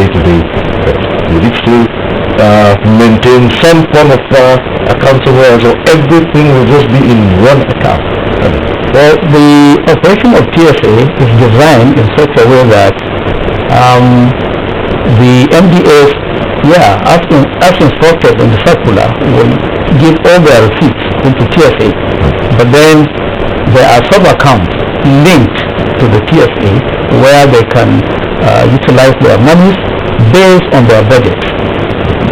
day-to-day. Would it still maintain some form of accountable, so everything will just be in one account? Well, the operation of TSA is designed in such a way that the MDAs, as instructed in the circular, will give all their receipts into TSA, but then there are sub-accounts linked to the TSA where they can utilize their monies based on their budget.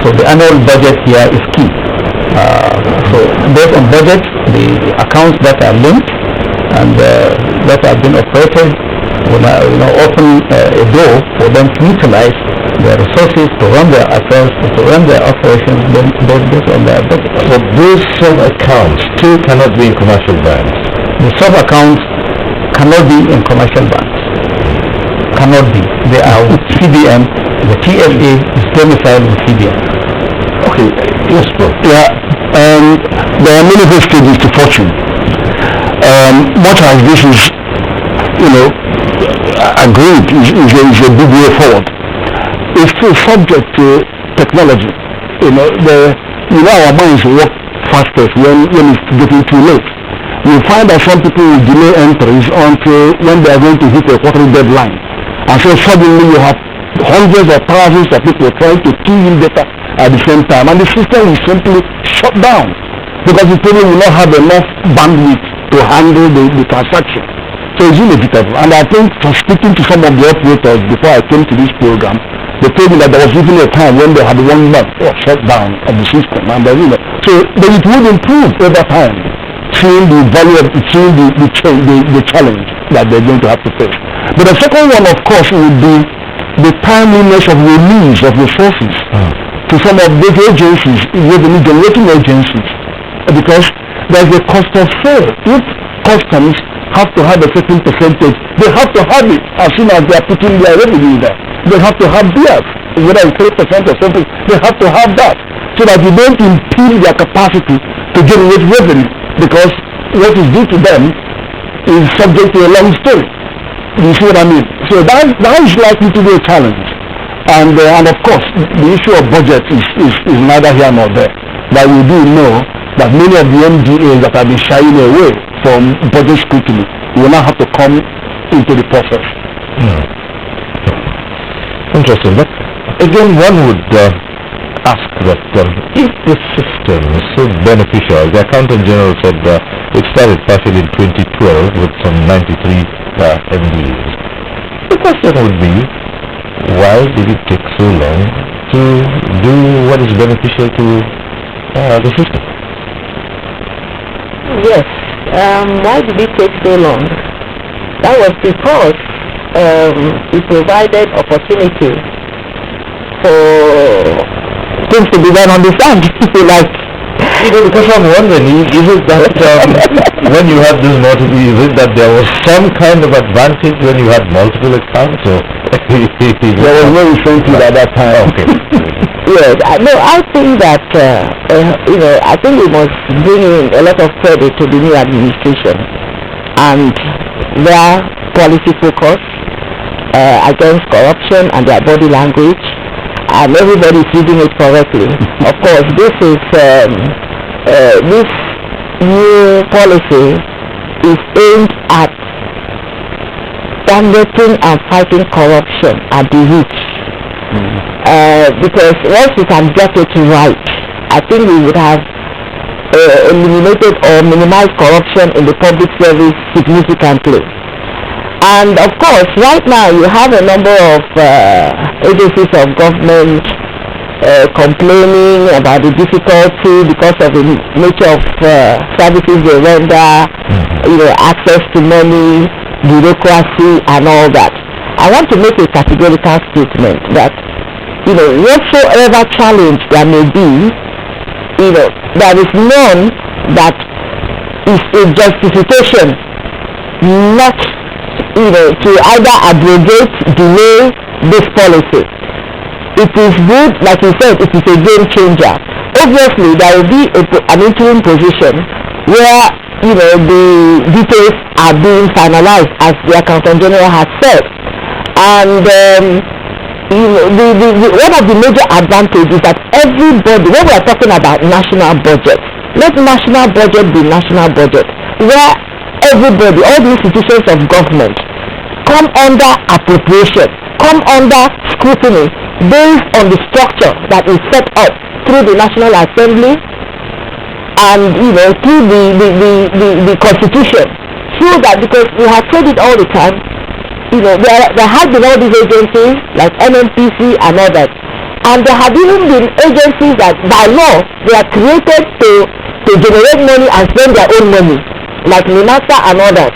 So the annual budget here is key. So based on budget, the accounts that are linked and that have been operated will open a door for them to utilize their resources to run their affairs, to run their operations based on their budget. So those sub-accounts still cannot be in commercial banks? The sub-accounts cannot be in commercial banks. Cannot be. They are with CBN. The TSA is domiciled with CBN. Okay, yes, bro. Yeah, there are many stages to fortune. Much as this is, agreed, is a big way forward. It's still subject to technology. Our minds work fastest when it's getting too late. You find that some people will delay entries until when they are going to hit a quarterly deadline. And so suddenly you have hundreds of thousands of people trying to key in data at the same time. And the system is simply shut down because the people will not have enough bandwidth to handle the transaction. So it's inevitable. And I think from speaking to some of the operators before I came to this program, they told me that there was even a time when they had 1 month of shutdown of the system. And so it would improve over time, seeing the value of the challenge that they're going to have to face. But the second one, of course, would be the timeliness of release of resources to some of these agencies, revenue generating agencies, because there's a cost of sale. If customs have to have a certain percentage, they have to have it as soon as they are putting their revenue there. They have to have theirs, whether it's 3% or something, they have to have that, so that you don't impede their capacity to generate revenue, because what is due to them is subject to a long story. You see what I mean? So that is likely to be a challenge. And of course, the issue of budget is neither here nor there. But we do know that many of the MDAs that have been shying away from budget scrutiny will now have to come into the process. Interesting. But again, one would ask that if the system is so beneficial, the Accountant General said it started partially in 2012 with some 93 MDAs. The question would be, why did it take so long to do what is beneficial to the system? Yes. Why did it take so long? That was because it provided opportunity for things to be done on the sand. Because I'm wondering, is it that when you had this multiple, is it that there was some kind of advantage when you had multiple accounts? Or there was no incentive at that time. Okay. Yes, I think that I think we must bring in a lot of credit to the new administration and their policy focus against corruption and their body language, and everybody is reading it correctly. Of course, this new policy is aimed at targeting and fighting corruption at the roots. Because once we can get it right, I think we would have eliminated or minimized corruption in the public service significantly. And of course, right now you have a number of agencies of government complaining about the difficulty because of the nature of services they render, access to money, bureaucracy, and all that. I want to make a categorical statement that, whatsoever challenge there may be, there is none that is a justification not, to either abrogate, delay this policy. It is good, like you said, it is a game changer. Obviously, there will be an interim position where, the details are being finalized, as the Accountant General has said. And one of the major advantages that everybody, when we are talking about national budget, let national budget be national budget, where everybody, all the institutions of government come under appropriation, come under scrutiny based on the structure that is set up through the National Assembly and through the Constitution, so that, because we have said it all the time, there have been all these agencies like NNPC and others, and there have even been agencies that by law they are created to generate money and spend their own money, like NINASA and others.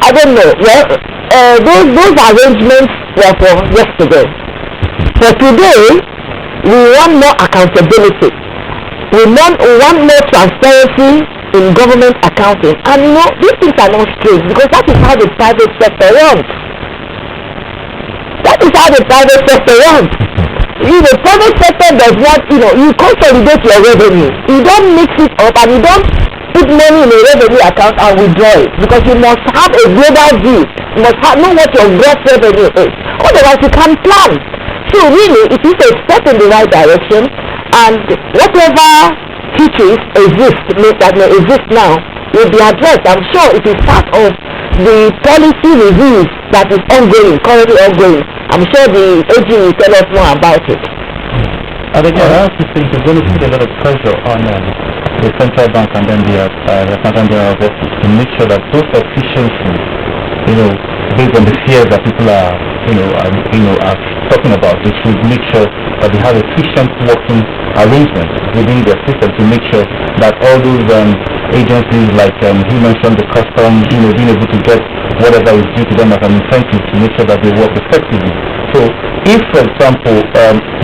I don't know. Well, those arrangements were for yesterday. For today, we want more accountability. We want more transparency in government accounting. And these things are not strange, because that is how the private sector runs. That is how the private sector runs. The private sector does not, you consolidate your revenue. You don't mix it up and you don't put money in a revenue account and withdraw it, because you must have a global view. You must know what your gross revenue is. Otherwise you can't plan. So really, it is a step in the right direction, and whatever hitches that may exist now will be addressed. I'm sure it is part of the policy reviews that is currently ongoing. I'm sure the AG will tell us more about it. I also think it's going to put a lot of pressure on the central bank and then the Accountant General Office to make sure that those efficiencies, based on the fears that people are talking about, they should make sure that they have efficient working arrangements within their system to make sure that all those agencies, like he mentioned, the customs, being able to get whatever is due to them as an incentive to make sure that they work effectively. So if, for example,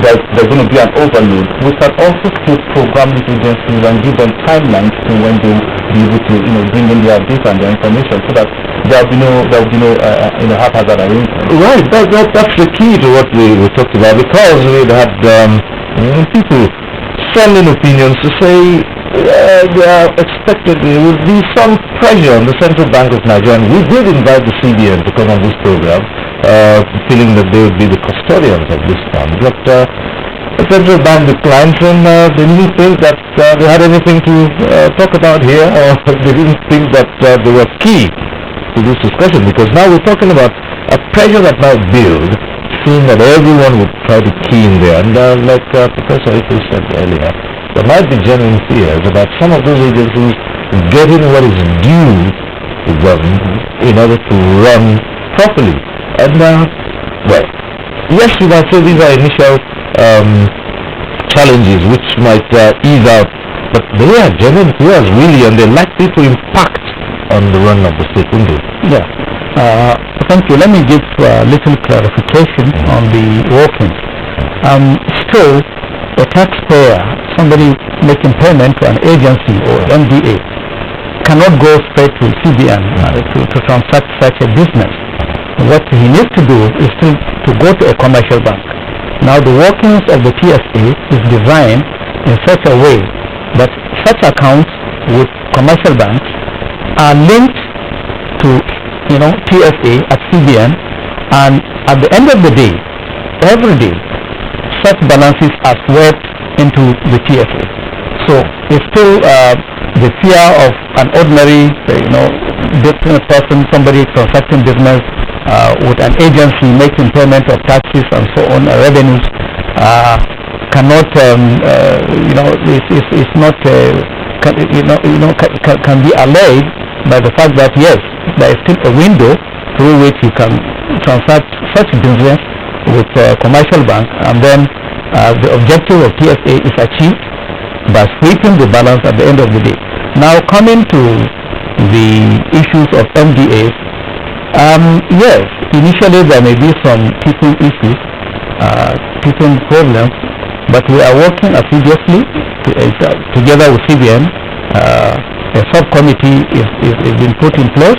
there's going to be an overload, we can also still program these agencies and give them timelines to when they will be able to bring in their data and their information, so that there will be no haphazard arrangement. Right, that's the key to what we talked about, because we had people sending opinions to say they are expected there will be some pressure on the Central Bank of Nigeria. We did invite the CBN to come on this program, feeling that they would be the custodians of this fund, but the Central Bank declined, and they didn't think that they had anything to talk about here, or they didn't think that they were key to this discussion, because now we're talking about a pressure that might build, seeing that everyone would try to key in there, and like Professor Ife said earlier, there might be genuine fears about some of those agencies getting what is due to them in order to run properly. And well, yes, you might say these are initial challenges which might ease out, but they are genuine fears really, and they're likely to impact on the run of the state, won't they? Yeah. Thank you. Let me give a little clarification on the workings. Still, a taxpayer, somebody making payment to an agency or MDA, cannot go straight to CBN to transact such a business. What he needs to do is to go to a commercial bank. Now, the workings of the TSA is designed in such a way that such accounts with commercial banks are linked to TSA at CBN, and at the end of the day, every day, such balances are swept into the TSA. So it's still the fear of an ordinary, business person, somebody transacting business with an agency making payment of taxes and so on, revenues, cannot, it's not, can be allayed by the fact that yes, there is still a window through which you can transact such business with a commercial bank, and then the objective of TSA is achieved by sweeping the balance at the end of the day. Now, coming to the issues of MDAs, yes, initially there may be some teething issues, teething problems, but we are working assiduously together with CBN. A subcommittee is being put in place,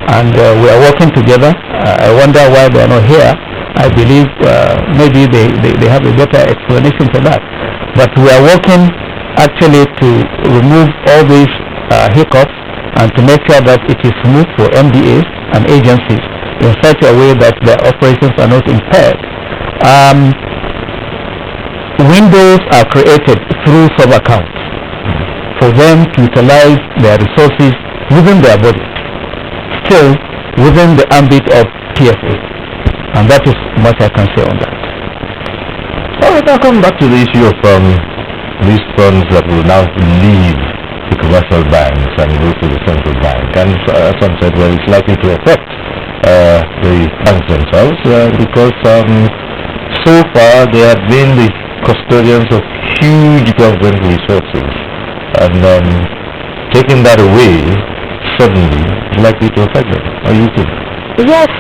and we are working together. I wonder why they are not here. I believe maybe they have a better explanation for that. But we are working actually to remove all these hiccups and to make sure that it is smooth for MDAs and agencies in such a way that their operations are not impaired. Windows are created through sub-accounts for them to utilize their resources within their budget, still within the ambit of TFA. And that is much I can say on that. All right, now come back to the issue of these funds that will now leave the commercial banks and go to the central bank. And some said, well, it's likely to affect the banks themselves because so far they have been the custodians of huge government resources, and taking that away suddenly is likely to affect them. What do you think? Yes,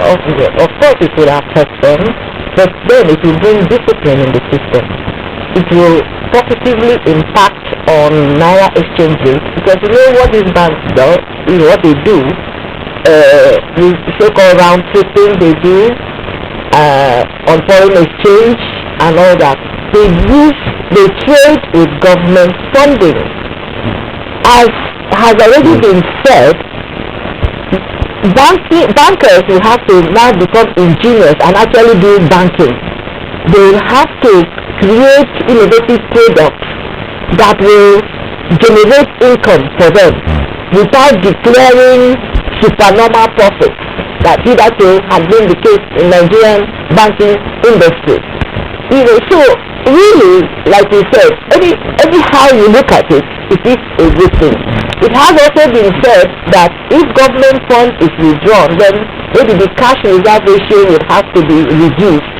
of course it will affect them, but then it will bring discipline in the system. It will positively impact on Naira exchange rate, because you know what these banks do, what they do, the so-called round tripping they do on foreign exchange and all that. They trade with government funding. As has already been said, bankers will have to now become ingenious and actually do banking. They will have to create innovative products that will generate income for them without declaring supernormal profits that hitherto had been the case in Nigerian banking industry. So really, like we said, anyhow you look at it, it is a good thing. It has also been said that if government fund is withdrawn, then maybe the cash reserve ratio would have to be reduced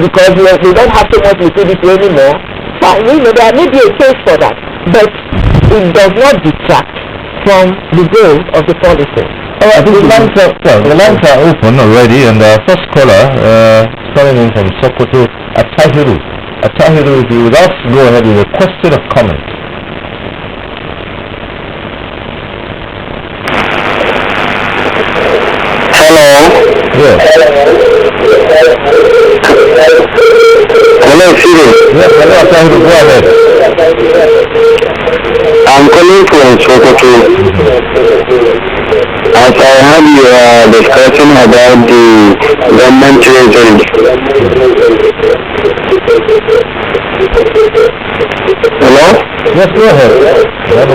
because we don't have so much liquidity anymore. Fine, there may be a case for that, but it does not detract from the goal of the policy. The lines are open already, and our first caller calling in from Sokoto, Atahiru. Atahiru, if you would also go ahead with a question or comment. Hello. Yes. Hello, Siri. Yes, hello, Atahiru, go ahead. I'm calling from Sokoto. As I had your discussion about the government treasury. Hello? Yes, go ahead.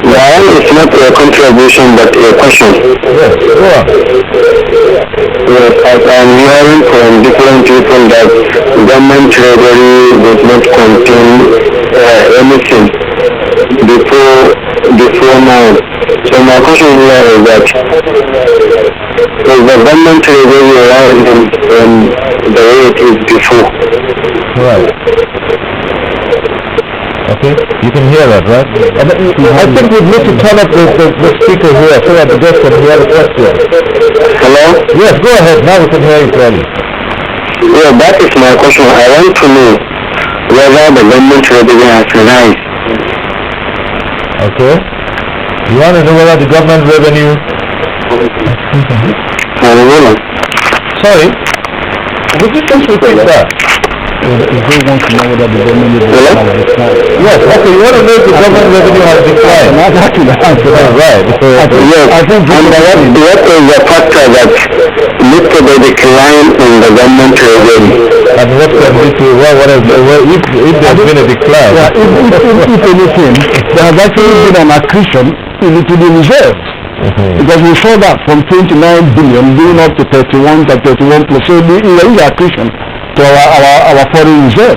Mine is not a contribution but a question. Yes, go on. Yes, as I'm hearing from different people that government treasury does not contain anything before now. So my question here is that is the government treasury rising from the way it is before? Right. Okay, you can hear that, right? I think we need to turn up the speaker here so that the guests can hear the question. Hello? Yes, go ahead. Now we can hear you clearly. Yeah, that is my question. I want to know whether the government treasury has risen. Okay. You want to know whether the government revenue... Sorry? Would you just repeat that? If they want to know whether the government Yes, okay, you want to know if the government revenue has declined? Not actually the answer. Right. Yes, I think and what is the factor that leads to the decline in the government treasury? And what can lead to, if there's been a decline? Yeah, if anything, there has actually been an accretion in the reserves. Because we saw that from 29 billion going up to 31 plus. So there is accretion to our foreign reserve.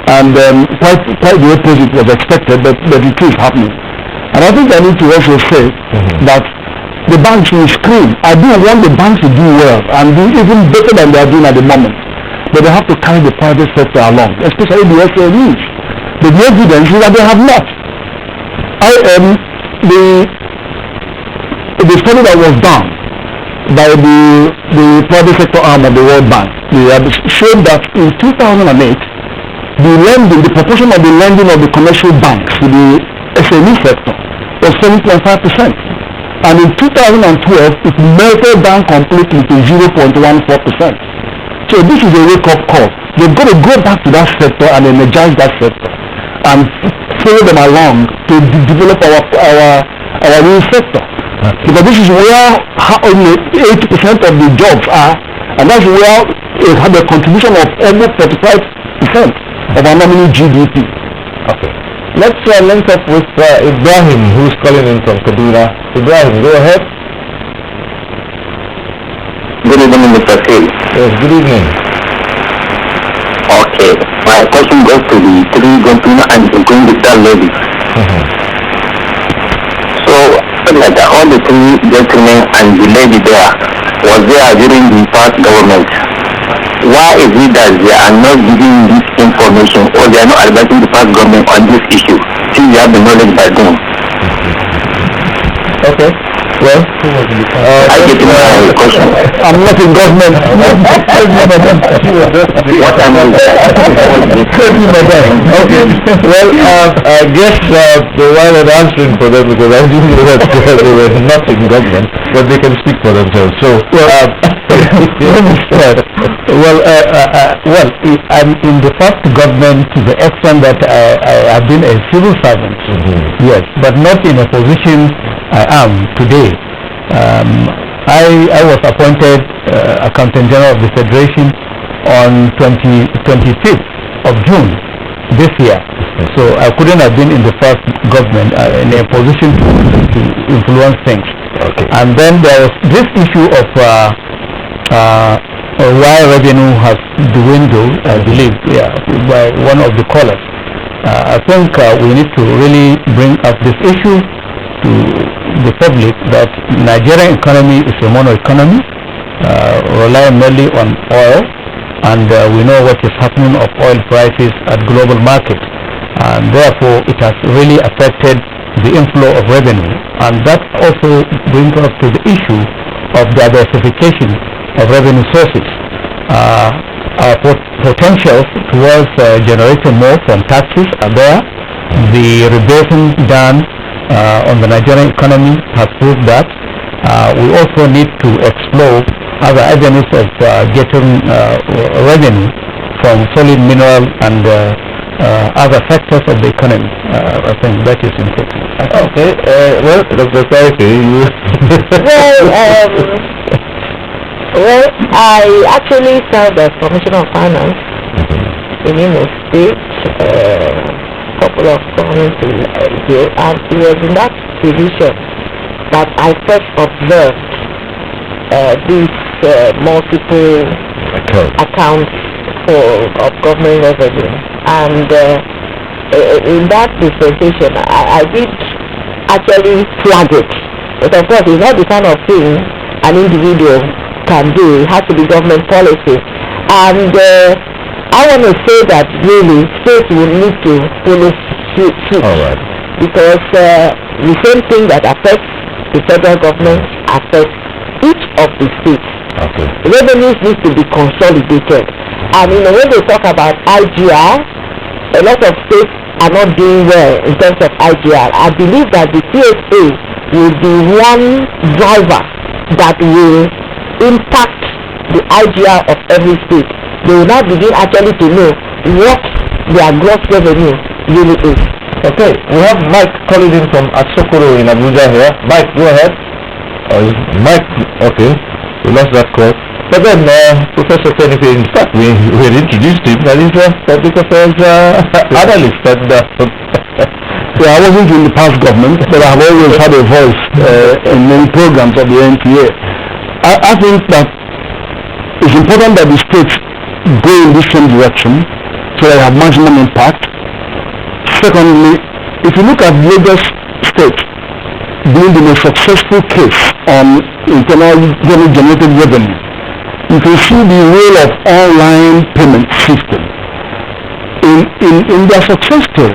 And quite the opposite was expected, but it is happening. And I think I need to also say that the banks will scream. I do want the banks to do well and do even better than they are doing at the moment. But they have to carry the private sector along, especially the SMEs. But the evidence is that they have not. The study that was done by the private sector arm of the World Bank, they have showed that in 2008, the proportion of the lending of the commercial banks to the SME sector was 7.5%. And in 2012, it melted down completely to 0.14%. So this is a wake-up call. They've got to go back to that sector and energize that sector and follow them along to develop our real sector. Because this is where 80% of the jobs are, and that's where it had a contribution of almost 35% of our nominal GDP. Okay. Let's link up with Ibrahim, who's calling in from Kaduna. Ibrahim, go ahead. Good evening, Mr. Phil. Yes, good evening. Okay. My question goes to the three government and including the third lady. So, like all the three gentlemen and the lady there was there during the past government. Why is it that they are not giving this information or they are not advising the past government on this issue since they have the knowledge by them? Okay. Well, I get my question. I'm not in government. What I'm okay. Well, I guess the one that answering for them, because I didn't know that they were not in government, but they can speak for themselves. So, I'm in the first government to the extent that I have been a civil servant. Yes, but not in a position I am today. I was appointed Accountant General of the Federation on 25th of June this year. So I couldn't have been in the first government in a position to influence things. Okay. And then there was this issue of why revenue has dwindled, I believe, by one of the callers. I think we need to really bring up this issue to the public that Nigerian economy is a mono economy, relying mainly on oil, and we know what is happening of oil prices at global markets, and therefore it has really affected the inflow of revenue, and that also brings us to the issue of diversification of revenue sources. Our potentials towards generating more from taxes are there. The rebasing done on the Nigerian economy has proved that. We also need to explore other avenues of getting revenue from solid mineral and other sectors of the economy. I think that is important. Okay. Well, Dr. Saiki, you... Well, I actually served as Commissioner of Finance in Imo State. Couple of governments here, and it was in that position that I first observed these multiple accounts of government revenue, and in that dispensation I did actually flag it, but of course it's not the kind of thing an individual can do. It has to be government policy, and I want to say that really states will need to follow suit. Right. Because the same thing that affects the federal government affects each of the states. Okay. Revenues need to be consolidated. And when they talk about IGR, a lot of states are not doing well in terms of IGR. I believe that the CSA will be one driver that will impact the IGR of every state. They will now begin actually to know what their gross revenue really is. Okay, we have Mike calling in from Asokoro in Abuja here. Mike, go ahead. Mike, okay, we lost that call. But then Professor Kenife, in fact, we had introduced him, and he's a public affairs analyst. And, I wasn't in the past government, but I've always had a voice in many programs of the NTA. I think that it's important that the states go in this same direction so they have maximum impact. Secondly, if you look at Lagos State being the most successful case on internally generated revenue, you can see the role of online payment system in their success story.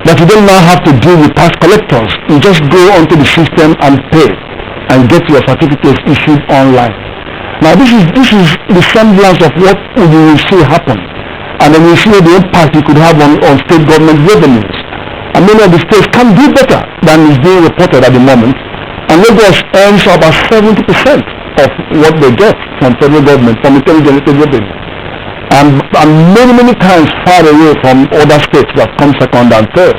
That you don't now have to deal with tax collectors. You just go onto the system and pay and get your certificates issued online. Now this is the semblance of what we will see happen, and then we see the impact it could have on state government revenues. And many of the states can do better than is being reported at the moment, and Lagos earns about 70% of what they get from federal government, from internally generated revenue, and many times far away from other states that come second and third.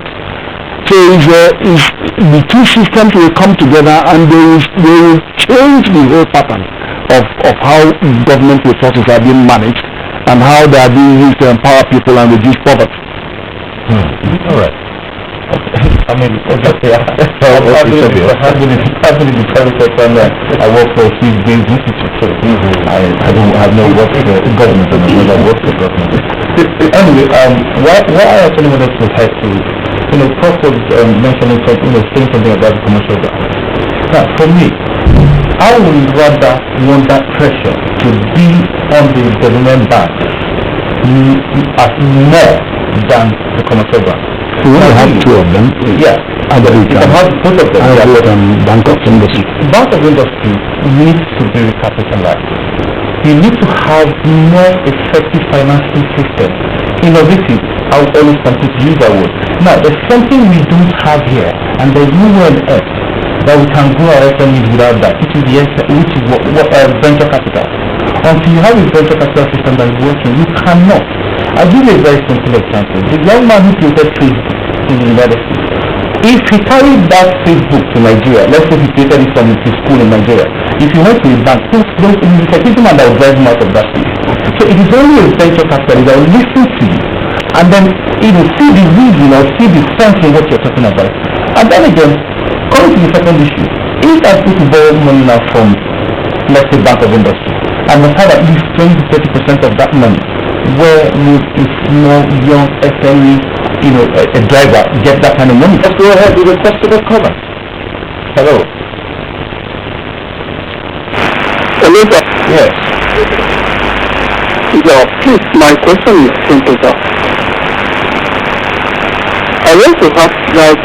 So the two systems will come together and they will change the whole pattern of how government resources are being managed and how they are being used to empower people and reduce poverty. All right. I mean, obviously, I've been in the private sector and I work for a Swiss-based institute, so I don't have no work for government and I never work for government. Anyway, why I actually wanted to head to, Prof was mentioning something, saying something about the commercial bank. Now, for me, I would rather want that pressure to be on the government bank as more than the commercial bank. We only have two of them. Yeah. And you can have both of them. Bank of Industry. Bank of Industry needs to be recapitalized. You need to have more effective financing system. Innovative. I would always continue to use that word. Now, there's something we don't have here, and there's nowhere on earth that we can grow our SMEs without that, which is venture capital. Until you have a venture capital system that is working, you cannot. I'll give you a very simple example. The young man who created Facebook in the United States, if he carried that Facebook to Nigeria, let's say he created it from his school in Nigeria, if he went to a bank, there's a security man that will drive him out of that place. So it is only a venture capitalist that will listen to you and then see the reason or see the sense in what you're talking about. And then again, coming to the second issue, if I put to borrow money now from, let's say, Bank of Industry, I must have at least 20-30% of that money where would a small young SME, a driver get that kind of money? Let's go ahead with the question of comment. Hello. Hello, sir. Yes. Yeah, please, my question is simple, sir. I want to ask that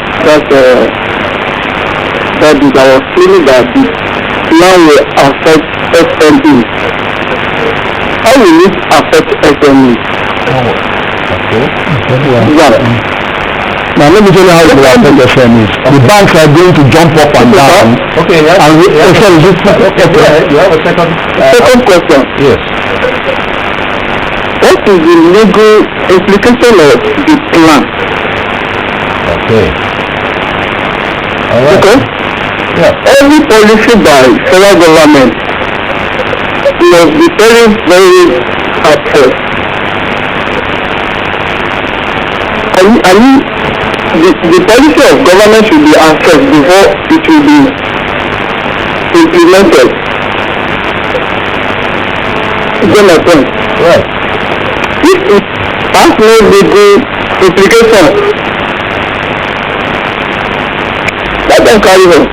I was feeling that the plan will affect SMEs. How will it affect SMEs? Okay. Yeah. Now let me tell you how it will affect SMEs. The banks are going to jump up and down. Okay, yes. And You have a second. Second question. Yes. What is the legal implication of the plan? Okay. All right. Okay? Yeah. Every policy by federal government must be very, very assessed. The policy of government should be assessed before it will be implemented. You get my point? Right. If it has no legal implication, let them carry on.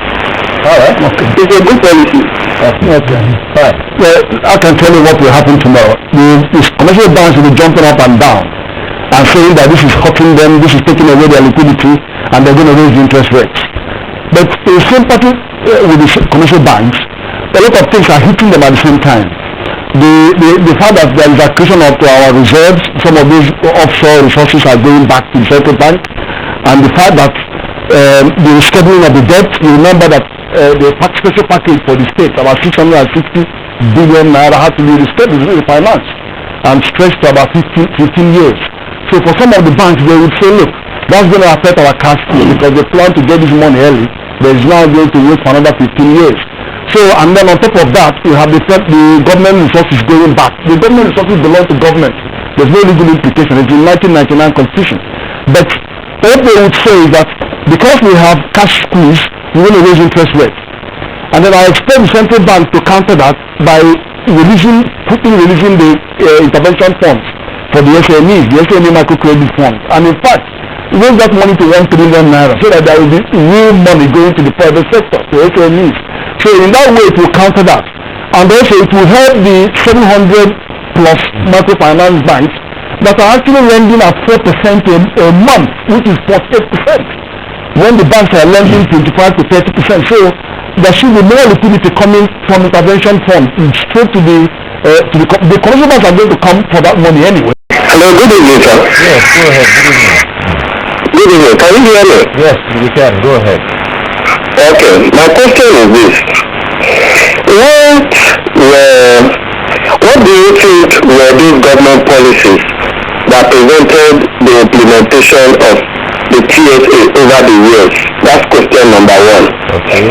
All right. Okay. It's a good policy. Okay. Fine. Well, I can tell you what will happen tomorrow. The commercial banks will be jumping up and down and saying that this is hurting them, this is taking away their liquidity, and they're going to raise the interest rates. But in sympathy with the commercial banks, a lot of things are hitting them at the same time. The fact that there is accretion of our reserves, some of these offshore resources are going back to the central bank, and the fact that the rescheduling of the debt, you remember that the special package for the state, about 660 billion naira, had to be refinanced and stretched to about 15 years. So for some of the banks, they would say, look, that's going to affect our cash flow because they plan to get this money early. There is now going to wait for another 15 years. So, and then on top of that, you have the government resources going back. The government resources belong to government. There's no legal implication. It's in 1999 constitution. But what they would say is that because we have cash squeeze, we're going to raise interest rates. And then I expect the central bank to counter that by releasing the intervention funds for the SMEs, the SME microcredit fund. And in fact, raise that money to 1 trillion naira so that there will be real money going to the private sector, to SMEs. So in that way, it will counter that. And also it will help the 700 plus microfinance banks that are actually lending at 4% a month, which is 48%. When the banks are lending 25 to 30%. So there should be more liquidity coming from intervention funds straight to the commercial banks are going to come for that money anyway. Hello, good evening, sir. Yes, go ahead. Good evening. Good evening. Can you hear me? Yes, we can. Go ahead. Okay, my question is this. What do you think were these government policies that prevented the implementation of the TSA over the years? That's question number one. Okay.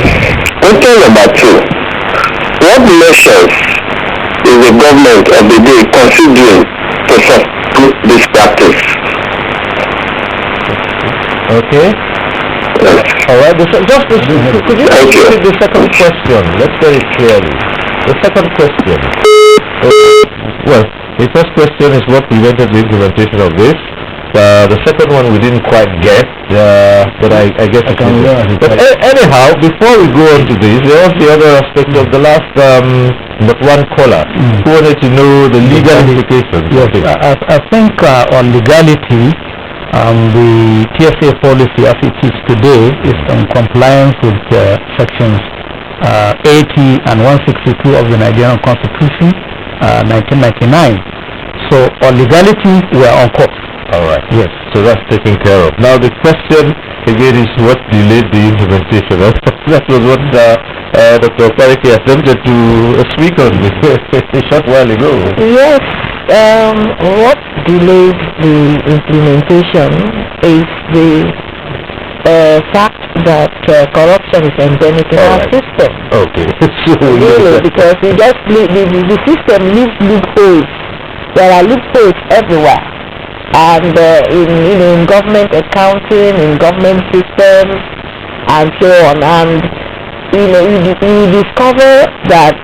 Question number two, what measures is the government of the day considering to support this practice? Okay. Yes. All right. Could you repeat the second question? Let's get it clearly. The second question. Well, the first question is what prevented the implementation of this. The second one we didn't quite get, but I guess it is. But anyhow, before we go on to this, there was the other aspect of the last but one caller who wanted to know the legal implications. Yes, I think on legality, the TSA policy as it is today is in compliance with sections 80 and 162 of the Nigerian Constitution, 1999. So on legality, we are on course. All right. Yes. So that's taken care of. Now the question again is what delayed the implementation. That was what Dr. Opareke attempted to speak on a short while ago. Yes. What delays the implementation is the fact that corruption is endemic in our system. Okay. So really, because the system leaves loopholes. There are loopholes everywhere. And in government accounting, in government systems, and so on. And you discover that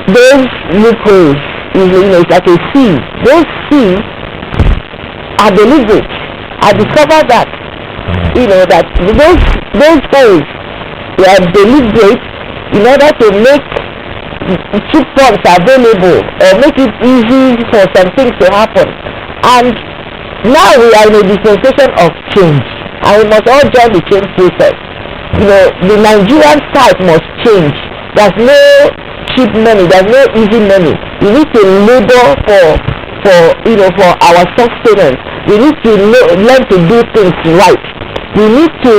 those loopholes, it's like a sieve. Those sieves are deliberate. I discovered that that those holes were deliberate in order to make cheap funds available or make it easy for some things to happen. And now we are in a dispensation of change, and we must all join the change process. The Nigerian type must change. There's no cheap money. There's no easy money. We need to labor for our sustenance. We need to learn to do things right. We need to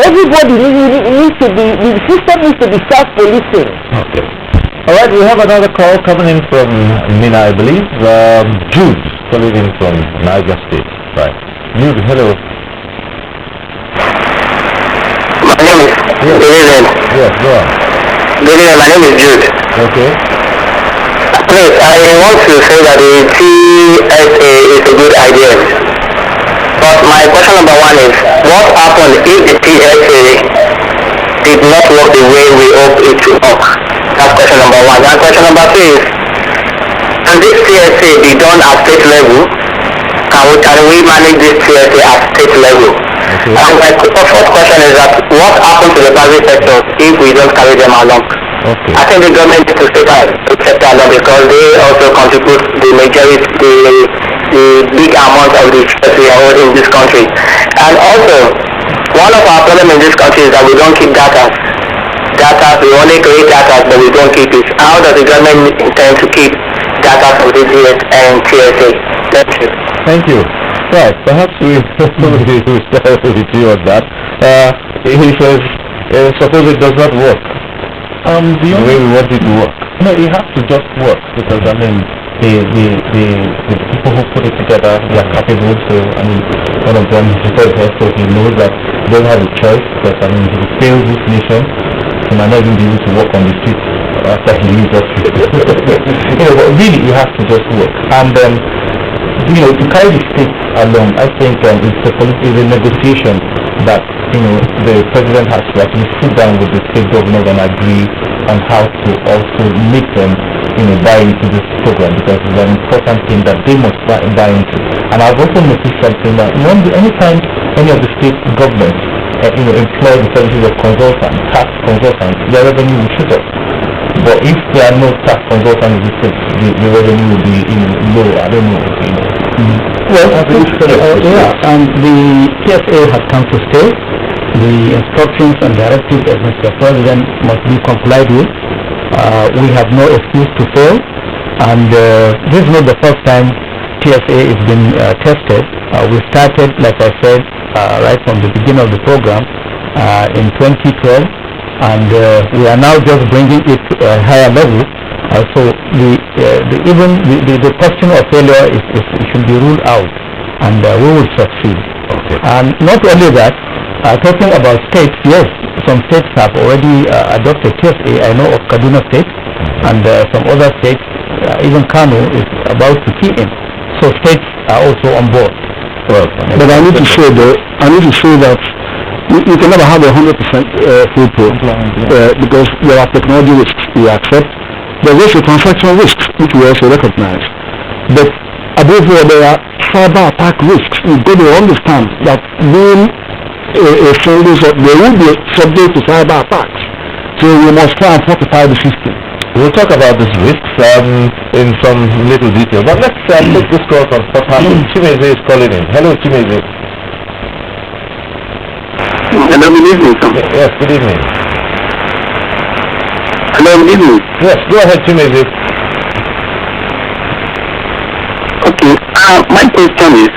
everybody needs to be. The system needs to be self-policing. Okay. All right, we have another call coming in from Mina, I believe. Jude calling in from Niger State. Right. Jude, hello. My name is Jude. Yes, go on. Good evening, my name is Jude. Okay. Please, I want to say that the TSA is a good idea. But my question number one is, what happened if the TSA did not work the way we hope it to work? That's question number one. And question number two is, can this TSA be done at state level? Can we manage this TSA at state level? Okay. And my fourth question is that, what happens to the private sector if we don't carry them along? Okay. I think the government needs to step along because they also contribute the majority, the big amount of the stress we are in this country. And also, one of our problems in this country is that we don't keep data. We only create data, but we don't keep it. How does the government intend to keep data for the DS and TSA? Thank you. Thank you. Right, perhaps we will start with you on that. He says, suppose it does not work. The way we want it to work. No, it has to just work because the people who put it together, they are capable. So one of them, so he knows that they don't have a choice because if he fails this mission, he might not even be able to walk on the street after he leaves us. But really, it has to just work. And to carry the state along, I think it's a negotiation that the president has to actually sit down with the state governors and agree on how to also make them buy into this program, because it's an important thing that they must buy into. And I've also noticed something that anytime any of the state governments employ the services of consultants, tax consultants, their revenue will shoot up. But if there are no tax consultants in the state, the revenue will be low. I don't know. Well, the TSA has come to stay. The instructions and directives of Mr. President must be complied with. We have no excuse to fail, and this is not the first time TSA has been tested. We started, like I said, right from the beginning of the program in 2012, and we are now just bringing it to a higher level So the question of failure should be ruled out, and we will succeed. Okay. And not only that, talking about states, yes, some states have already adopted TSA. I know of Kaduna State, and some other states, even Kano is about to key in. So states are also on board. Well, But I need to say that you can never have 100% foolproof because there are technology risks we accept. There is a transaction risks which we also recognize. But above all, there are cyber attack risks. You've got to understand that being a service, they will be subject to cyber attacks. So we must try and fortify the system. we'll talk about these risks in some little detail. But let's take this call from Port Harcourt. Chimeze is calling in. Hello, Chimeze. Hello, good evening, sir. Yes, good evening. Hello, good evening. Yes, go ahead, Chimeze. Okay, my question is,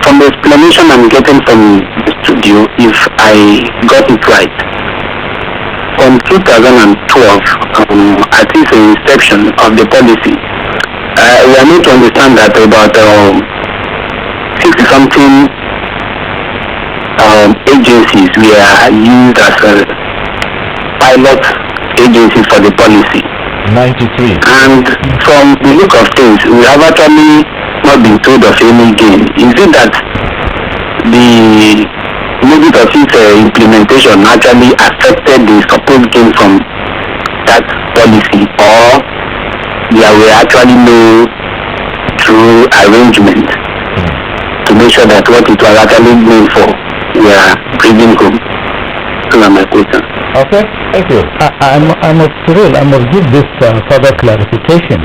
from the explanation I'm getting from the studio, if I got it right, from 2012, at least the inception of the policy, we are made to understand that about 60-something agencies were used as pilot agencies for the policy. 93. And from the look of things, we have actually not been told of any gain. Is it that the limit of its implementation actually affected the supposed gain from that policy, or there were actually no true arrangement to make sure that what it was actually made for were bringing home? Those are my questions. Okay, thank you. I must give this further clarification.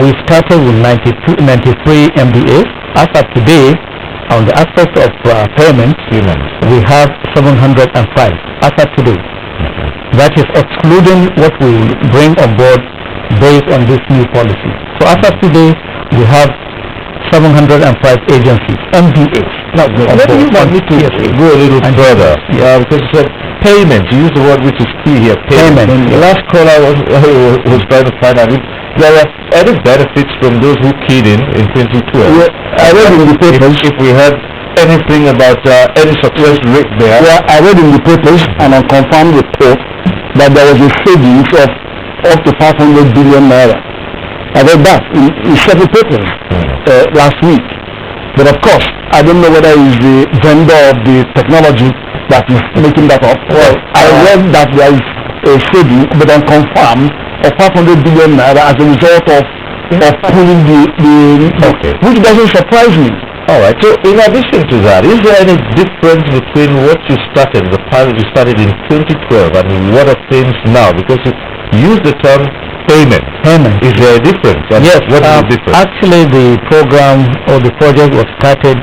We started with 93 MDAs. As of today, on the aspect of payments, we have 705 as of today. That is excluding what we will bring on board based on this new policy. So as of today, we have 705 agencies, MDAs. Now, maybe you want me to go a little further. Yeah, because you said payments. You used the word which is key here, payment. The last caller was trying to find out if there were any benefits from those who keyed in 2012. Yeah, I read in the papers. If we had anything about any success rate there. Yeah, I read in the papers and on confirmed report that there was a savings of up to 500 billion naira. I read that in several papers last week. But of course, I don't know whether it's the vendor of the technology that is making that up. Well, I read that there is a saving, but unconfirmed, of 500 billion naira as a result of pulling which doesn't surprise me. Alright, so in addition to that, is there any difference between what you started, the pilot you started in 2012 and what obtains now? Because you use the term payment. Is there a difference? And yes, what is the difference? Actually the program or the project was started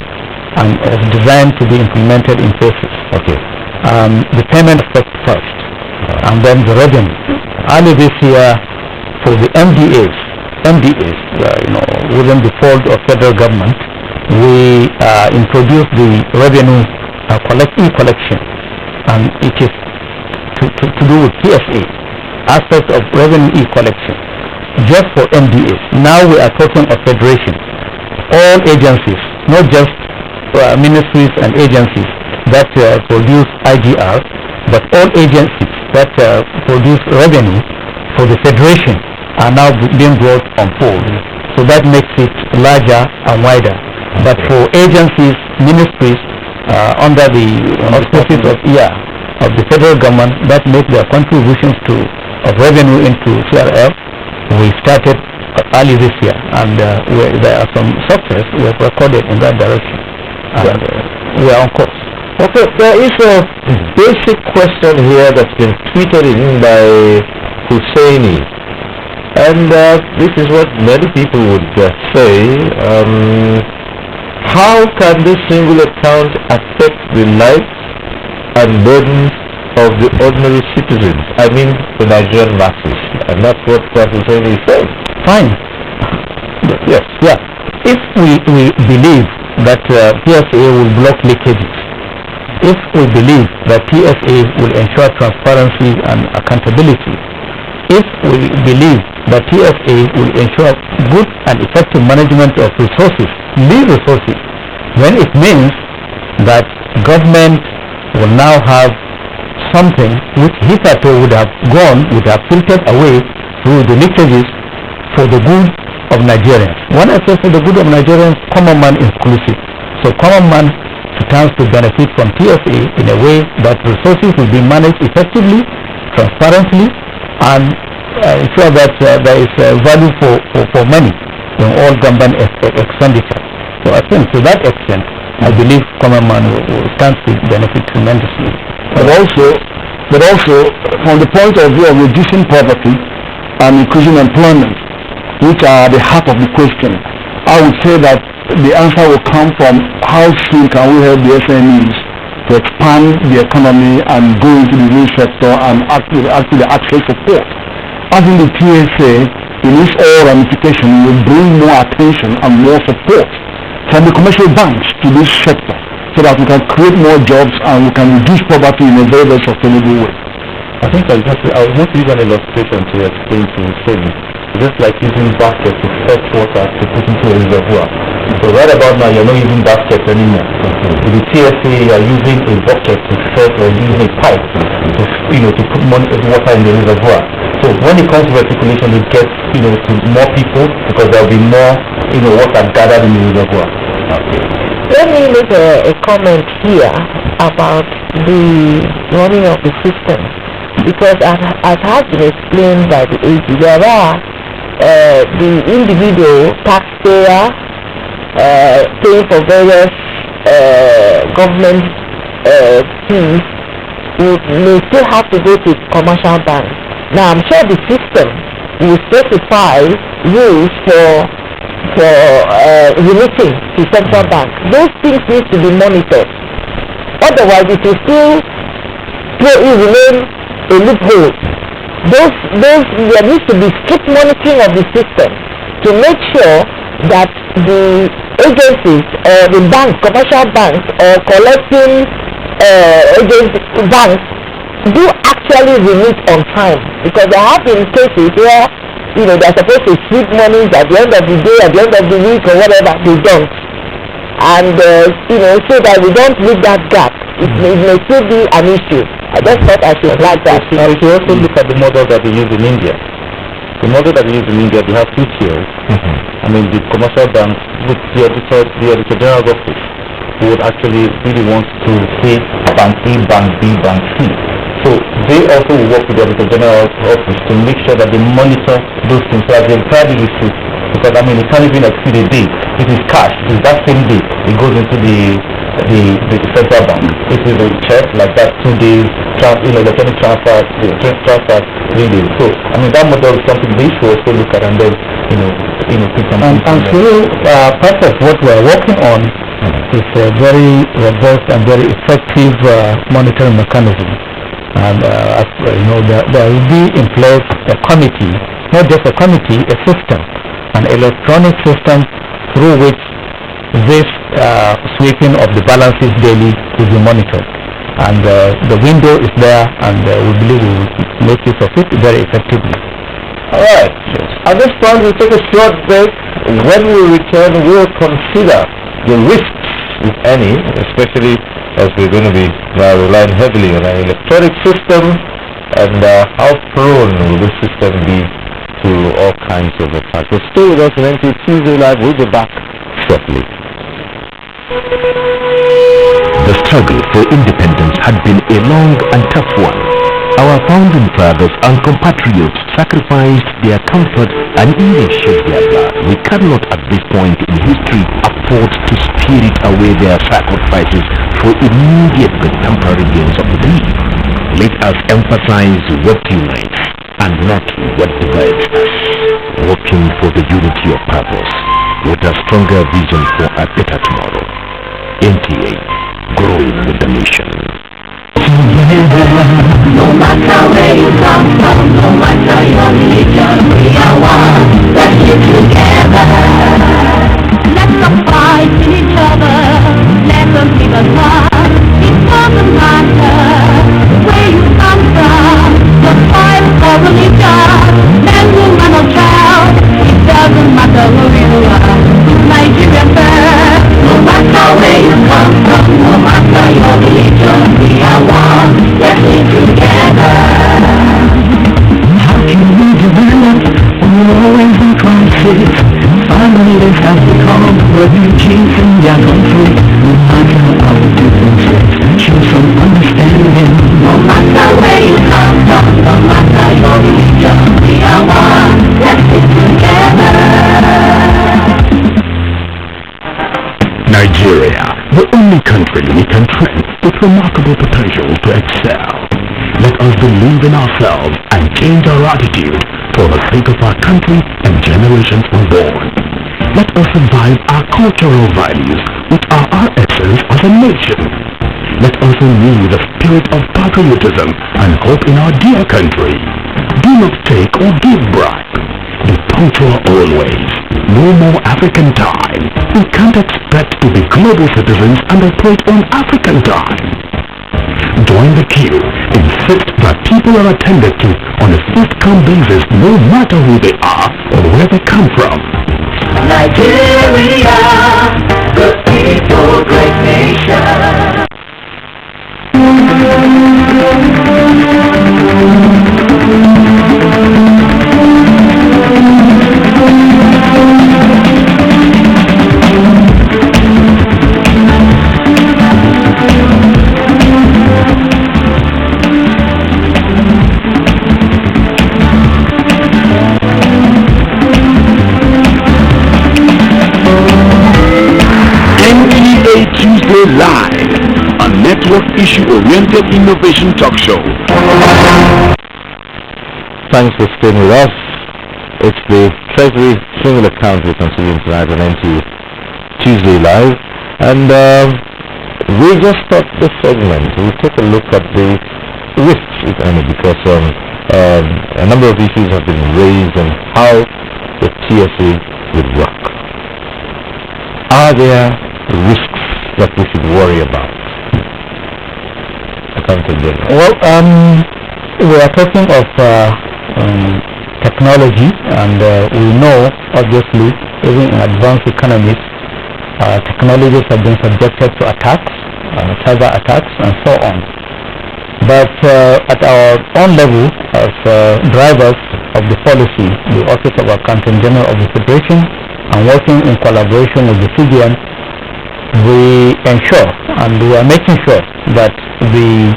and was designed to be implemented in phases. Okay. The payment first, and then the revenue. Early this year, for the MDAs, within the fold of federal government, we introduced the revenue collection, and it is to do with PSA, aspect of revenue collection, just for MDAs. Now we are talking of federation. All agencies, not just ministries and agencies that produce IGR, but all agencies that produce revenue for the federation are now being brought on board. So that makes it larger and wider. But for agencies, ministries under the auspices of the federal government that make their contributions of revenue into CRF, we started early this year, and there are some success we have recorded in that direction, and we are on course. Okay, there is a basic question here that's been tweeted in by Husseini, and this is what many people would say. How can this single account affect the lives and burdens of the ordinary citizens? I mean the Nigerian masses, and that's what Husseini is saying. Fine. Yes. Yeah. If we believe that PSA will block leakages, if we believe that PSA will ensure transparency and accountability, if we believe that TSA will ensure good and effective management of resources, these resources, then it means that government will now have something which hitherto would have filtered away through the leakages for the good of Nigerians. When I say for the good of Nigerians, common man inclusive. So common man stands to benefit from TSA in a way that resources will be managed effectively, transparently, and ensure that there is value for money in all government expenditure. So I think to that extent, I believe common man will stand to benefit tremendously. But also, from the point of view of reducing poverty and increasing employment, which are the heart of the question, I would say that the answer will come from how soon can we help the SMEs to expand the economy and go into the real sector and actually access support. I think the TSA, in its all ramification, will bring more attention and more support from the commercial banks to this sector, so that we can create more jobs and we can reduce poverty in a very, very sustainable way. I think I was going to use an illustration to explain to Shane. Just like using baskets to fetch water to put into a reservoir. So right about now, you're not using baskets anymore. With the TSA, you're using a bucket to fetch or using a pipe to put water in the reservoir. So when it comes to reticulation, it gets to more people because there'll be more water gathered in the reservoir. Let me make a comment here about the running of the system, because as has been explained by the AG, there are the individual taxpayer paying for various government fees may still have to go to commercial banks. Now I'm sure the system will specify rules for remitting to central bank. Those things need to be monitored. Otherwise it will still remain a loophole. There needs to be strict monitoring of the system to make sure that the agencies or the banks, commercial banks or collecting banks do actually remit on time, because there have been cases where they're supposed to sweep monies at the end of the day, at the end of the week or whatever, they don't. And so that we don't leave that gap. It may still be an issue. I just thought I should flag that. Now, if you also look at the model that they use in India, they have two tiers. I mean, the commercial banks, with the auditor general office, who would actually be the ones to say bank A, bank B, bank C. So they also will work with the auditor general office to make sure that they monitor those things so that they try the receipt. Because it can't even exceed a day. It is cash. It's that same day it goes into the central bank. It is a check like that, 2 days, electronic transfer 3 days. So that model is something they should also look at and then put some. And so part of what we are working on is a very robust and very effective monitoring mechanism. And as there will be in place a committee, not just a committee, a system, an electronic system through which this sweeping of the balances daily will be monitored. And the window is there, and we believe we will make use of it very effectively. Alright, at this point we'll take a short break. When we return, we'll consider the risks, if any, especially as we're going to be now relying heavily on an electronic system, and how prone will this system be to all kinds of attacks. So stay with us on NT Tuesday Live. We'll be back shortly. The struggle for independence had been a long and tough one. Our founding fathers and compatriots sacrificed their comfort and even shed their blood. We cannot at this point in history afford to spirit away their sacrifices for immediate but temporary gains of relief. Let us emphasize what unites and not what divides us. Working for the unity of purpose with a stronger vision for a better tomorrow. NTA, growing with the nation. No matter where you come from, no matter your religion, we are one, let's live together. Let's not fight with each other, let us live apart. It doesn't matter where you come from, the fight for religion. a unique strength with remarkable potential to excel. Let us believe in ourselves and change our attitude for the sake of our country and generations unborn. Let us revive our cultural values which are our essence as a nation. Let us renew the spirit of patriotism and hope in our dear country. Do not take or give bribe. Be punctual always. No more African time. We can't expect to be global citizens and operate on African time. Join the queue. Insist that people are attended to on a first-come basis no matter who they are or where they come from. Nigeria, the people, great nation. Tuesday Live, a network issue-oriented innovation talk show. Thanks for staying with us. It's the Treasury single account we're considering tonight on NT Tuesday Live. And we just thought this segment, we'll take a look at the risks, if any, because a number of issues have been raised on how the TSA would work. Are there risks that we should worry about? Accountant General. Well, we are talking of technology, and we know, obviously, even in advanced economies, technologies have been subjected to attacks, cyber attacks, and so on. But at our own level, as drivers of the policy, the Office of Accountant General of the Federation, and working in collaboration with the CBN, we ensure and we are making sure that the